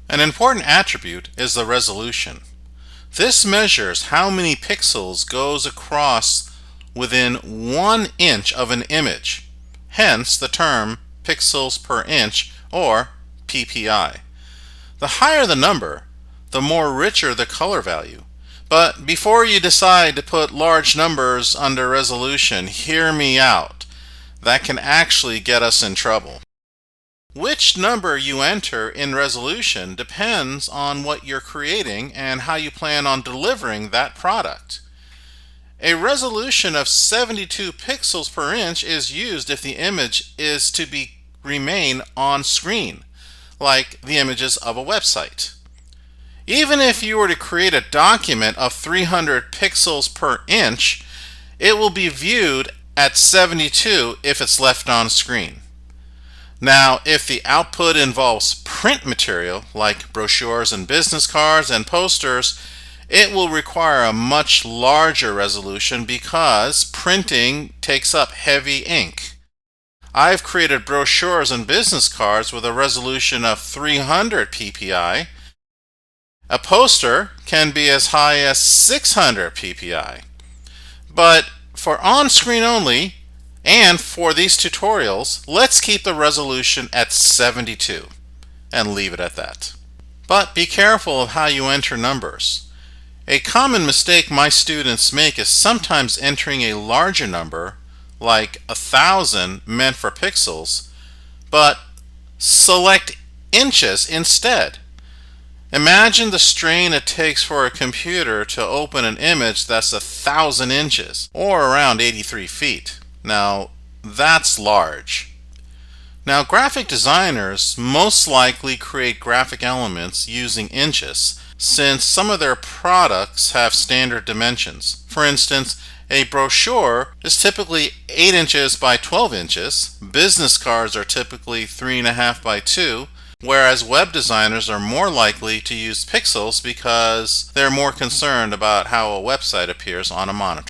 An important attribute is the resolution. This measures how many pixels goes across within 1 inch of an image, hence the term pixels per inch or PPI. The higher the number, the more richer the color value. But before you decide to put large numbers under resolution, hear me out. That can actually get us in trouble. Which number you enter in resolution depends on what you're creating and how you plan on delivering that product. A resolution of 72 pixels per inch is used if the image is to remain on screen, like the images of a website. Even if you were to create a document of 300 pixels per inch, it will be viewed at 72 if it's left on screen. Now, if the output involves print material like brochures and business cards and posters, it will require a much larger resolution because printing takes up heavy ink. I've created brochures and business cards with a resolution of 300 ppi. A poster can be as high as 600 ppi. But for on-screen only, and for these tutorials, let's keep the resolution at 72 and leave it at that. But be careful of how you enter numbers. A common mistake my students make is sometimes entering a larger number, like 1,000 meant for pixels, but select inches instead. Imagine the strain it takes for a computer to open an image that's 1,000 inches, or around 83 feet. Now, that's large. Now, graphic designers most likely create graphic elements using inches, since some of their products have standard dimensions. For instance, a brochure is typically 8 inches by 12 inches, business cards are typically 3.5 by 2, whereas web designers are more likely to use pixels because they're more concerned about how a website appears on a monitor.